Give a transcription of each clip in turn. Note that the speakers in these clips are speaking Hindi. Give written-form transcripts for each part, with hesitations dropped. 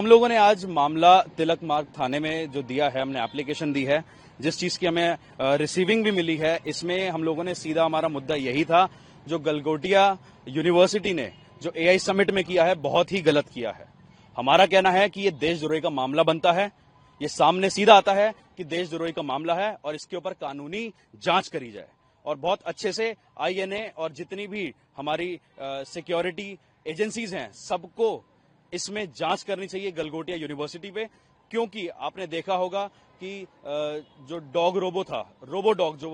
लोगों ने आज मामला तिलक मार्ग थाने में जो दिया है, हमने एप्लीकेशन दी है, जिस चीज की हमें रिसीविंग भी मिली है, इसमें हम लोगों ने सीधा हमारा मुद्दा यही था, जो गलगोटिया यूनिवर्सिटी ने जो एआई समिट में किया है बहुत ही गलत किया है। हमारा कहना है कि ये देशद्रोही का मामला बनता है, ये सामने सीधा आता है कि देशद्रोही का मामला है और इसके ऊपर कानूनी जांच करी जाए और बहुत अच्छे से आईएनए और जितनी भी हमारी सिक्योरिटी एजेंसीज हैं सबको इसमें जांच करनी चाहिए गलगोटिया यूनिवर्सिटी पे, क्योंकि आपने देखा होगा कि जो डॉग रोबो था, रोबो डॉग जो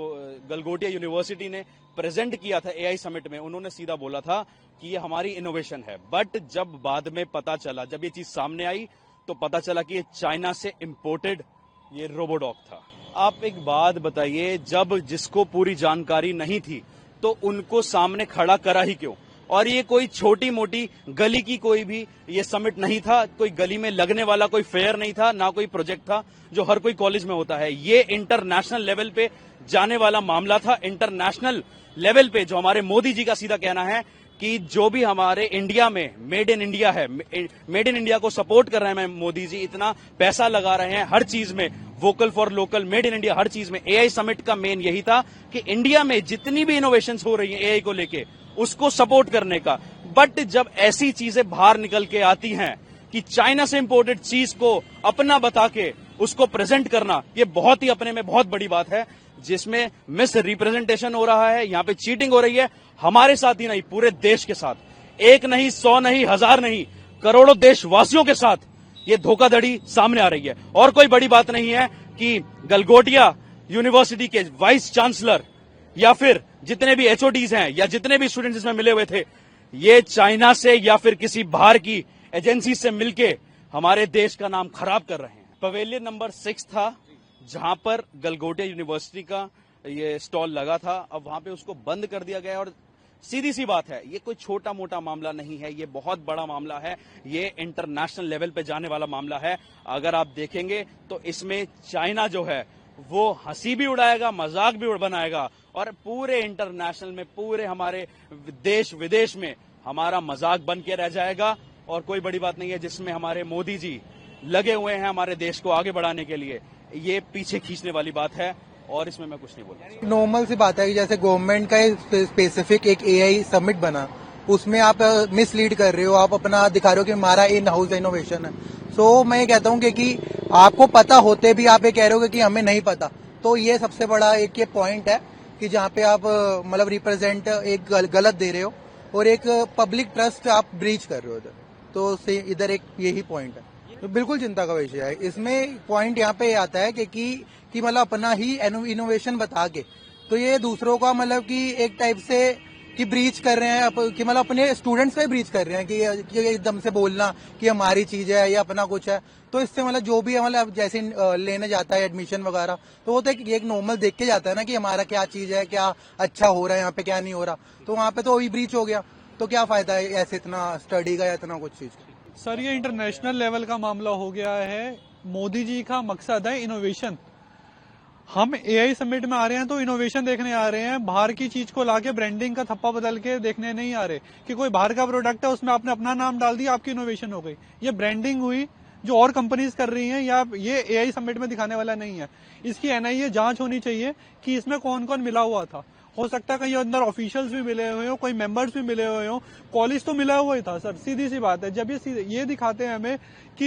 गलगोटिया यूनिवर्सिटी ने प्रेजेंट किया था एआई समिट में, उन्होंने सीधा बोला था कि ये हमारी इनोवेशन है। बट जब बाद में पता चला, जब ये चीज सामने आई तो पता चला कि ये चाइना से इंपोर्टेड ये रोबो डॉग था। आप एक बात बताइए, जब जिसको पूरी जानकारी नहीं थी तो उनको सामने खड़ा करा ही क्यों? और ये कोई छोटी मोटी गली की कोई भी ये समिट नहीं था, कोई गली में लगने वाला कोई फेयर नहीं था, ना कोई प्रोजेक्ट था जो हर कोई कॉलेज में होता है। ये इंटरनेशनल लेवल पे जाने वाला मामला था। इंटरनेशनल लेवल पे जो हमारे मोदी जी का सीधा कहना है कि जो भी हमारे इंडिया में मेड इन इंडिया है, मेड इन इंडिया को सपोर्ट कर रहे हैं मोदी जी, इतना पैसा लगा रहे हैं हर चीज में, vocal for local, made in India, हर चीज में। एआई समिट का मेन यही था कि इंडिया में जितनी भी इनोवेशंस हो रही हैं एआई को लेके, उसको सपोर्ट करने का। बट जब ऐसी चीजें बाहर निकल के आती हैं कि चाइना से इंपोर्टेड चीज को अपना बता के उसको प्रेजेंट करना, ये बहुत ही अपने में बहुत बड़ी बात है, जिसमें मिस रिप्रेजेंटेशन हो रहा है, यहाँ पे चीटिंग हो रही है, हमारे साथ ही नहीं पूरे देश के साथ। एक नहीं, 100 नहीं, 1000 नहीं, करोड़ों देशवासियों के साथ ये धोखाधड़ी सामने आ रही है। और कोई बड़ी बात नहीं है कि गलगोटिया यूनिवर्सिटी के वाइस चांसलर या फिर जितने भी एचओडीज हैं या जितने भी स्टूडेंट्स इसमें मिले हुए थे, ये चाइना से या फिर किसी बाहर की एजेंसी से मिलके हमारे देश का नाम खराब कर रहे हैं। पवेलियन नंबर 6 था जहां पर गलगोटिया यूनिवर्सिटी का ये स्टॉल लगा था, अब वहां पे उसको बंद कर दिया गया। और सीधी सी बात है, ये कोई छोटा मोटा मामला नहीं है, ये बहुत बड़ा मामला है, ये इंटरनेशनल लेवल पे जाने वाला मामला है। अगर आप देखेंगे तो इसमें चाइना जो है वो हंसी भी उड़ाएगा, मजाक भी बनाएगा और पूरे इंटरनेशनल में, पूरे हमारे देश विदेश में हमारा मजाक बन के रह जाएगा। और कोई बड़ी बात नहीं है, जिसमें हमारे मोदी जी लगे हुए हैं हमारे देश को आगे बढ़ाने के लिए, ये पीछे खींचने वाली बात है और इसमें मैं कुछ नहीं बोलूंगा। नॉर्मल सी बात है कि जैसे गवर्नमेंट का स्पेसिफिक एक एआई समिट बना, उसमें आप मिसलीड कर रहे हो, आप अपना दिखा रहे हो कि हमारा इन हाउस इनोवेशन है। सो मैं ये कहता हूँ कि आपको पता होते भी आप ये कह रहे हो कि हमें नहीं पता, तो ये सबसे बड़ा एक ये पॉइंट है कि जहाँ पे आप मतलब रिप्रेजेंट एक गलत दे रहे हो और एक पब्लिक ट्रस्ट आप ब्रीच कर रहे हो इधर, तो इधर एक यही पॉइंट है। तो बिल्कुल चिंता का विषय है। इसमें पॉइंट यहाँ पे आता है कि मतलब अपना ही इनोवेशन बता के, तो ये दूसरों का मतलब कि एक टाइप से कि ब्रीच कर रहे हैं, कि मतलब अपने स्टूडेंट्स पे ब्रीच कर रहे हैं कि एकदम से बोलना कि हमारी चीज है या अपना कुछ है। तो इससे मतलब जो भी मतलब जैसे लेने जाता है एडमिशन वगैरह, तो वो तो एक नॉर्मल देख के जाता है ना कि हमारा क्या चीज है, क्या अच्छा हो रहा है यहाँ पे, क्या नहीं हो रहा। तो वहाँ पे तो वही ब्रीच हो गया, तो क्या फायदा है ऐसे इतना स्टडी का या इतना कुछ चीज। सर ये इंटरनेशनल लेवल का मामला हो गया है। मोदी जी का मकसद है इनोवेशन। हम एआई समिट में आ रहे हैं तो इनोवेशन देखने आ रहे हैं, बाहर की चीज को लाके ब्रांडिंग का थप्पा बदल के देखने नहीं आ रहे कि कोई बाहर का प्रोडक्ट है उसमें आपने अपना नाम डाल दिया, आपकी इनोवेशन हो गई। ये ब्रांडिंग हुई जो और कंपनीज कर रही हैं, या ये एआई समिट में दिखाने वाला नहीं है। इसकी एनआईए जांच होनी चाहिए कि इसमें कौन कौन मिला हुआ था। हो सकता है कहीं अंदर ऑफिशियल्स भी मिले हुए हो, कोई मेंबर्स भी मिले हुए हो, कॉलेज तो मिला हुआ ही था सर, सीधी सी बात है। जब ये दिखाते हैं हमें कि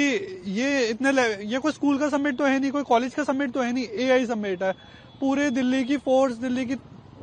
ये कोई स्कूल का समिट तो है नहीं, कोई कॉलेज का समिट तो है नहीं, एआई समिट है। पूरे दिल्ली की फोर्स, दिल्ली की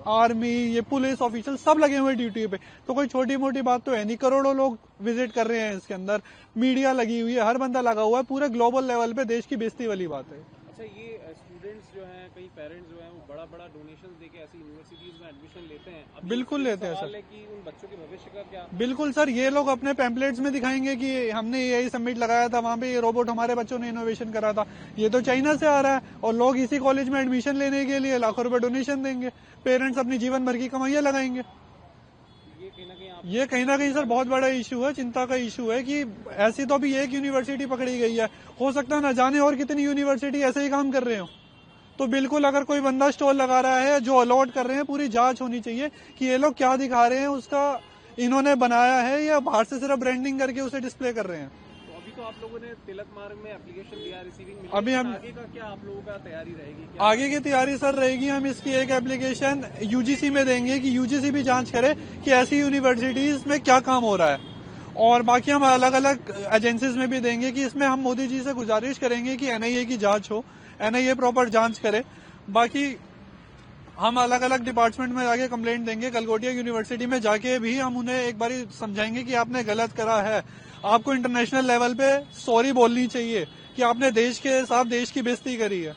आर्मी, ये पुलिस ऑफिशियल सब लगे हुए ड्यूटी पे, तो कोई छोटी मोटी बात तो है नहीं। करोड़ों लोग विजिट कर रहे हैं इसके अंदर, मीडिया लगी हुई है, हर बंदा लगा हुआ है, पूरे ग्लोबल लेवल पे देश की बेइज्जती वाली बात है। अच्छा, ये स्टूडेंट्स जो हैं, कई पेरेंट्स जो हैं वो बड़ा बड़ा डोनेशन देके ऐसी यूनिवर्सिटीज में एडमिशन लेते हैं। बिल्कुल लेते हैं सर। कि उन बच्चों के भविष्य का क्या? बिल्कुल सर, ये लोग अपने पैम्पलेट्स में दिखाएंगे कि हमने यही समिट लगाया था, वहाँ पे ये रोबोट हमारे बच्चों ने इनोवेशन करा था। ये तो चाइना से आ रहा है और लोग इसी कॉलेज में एडमिशन लेने के लिए लाखों रुपए डोनेशन देंगे। पेरेंट्स अपनी जीवन भर की कमाइयां लगाएंगे। ये कहीं ना कहीं सर बहुत बड़ा इशू है, चिंता का इशू है कि ऐसी तो अभी एक यूनिवर्सिटी पकड़ी गई है, हो सकता है ना जाने और कितनी यूनिवर्सिटी ऐसे ही काम कर रहे हो। तो बिल्कुल अगर कोई बंदा स्टॉल लगा रहा है, जो अलॉट कर रहे हैं, पूरी जांच होनी चाहिए कि ये लोग क्या दिखा रहे हैं, उसका इन्होंने बनाया है या बाहर से सिर्फ ब्रांडिंग करके उसे डिस्प्ले कर रहे हैं। तो अभी तो आप लोगों ने तिलक मार्ग में एप्लीकेशन दिया, रिसीविंग मिली, अभी हम आगे का क्या आप लोगों का तैयारी रहेगी? क्या आगे की तैयारी सर रहेगी, हम इसकी एक एप्लीकेशन यूजीसी में देंगे कि यूजीसी भी जांच करे कि ऐसी यूनिवर्सिटीज में क्या काम हो रहा है, और बाकी हम अलग अलग एजेंसीज में भी देंगे कि इसमें हम मोदी जी से गुजारिश करेंगे कि एनआईए की जांच हो, एनआईए प्रॉपर जांच करे। बाकी हम अलग अलग डिपार्टमेंट में जाके कंप्लेंट देंगे, गलगोटिया यूनिवर्सिटी में जाके भी हम उन्हें एक बार समझाएंगे कि आपने गलत करा है, आपको इंटरनेशनल लेवल पे सॉरी बोलनी चाहिए कि आपने देश के साथ देश की बेइज्जती करी है।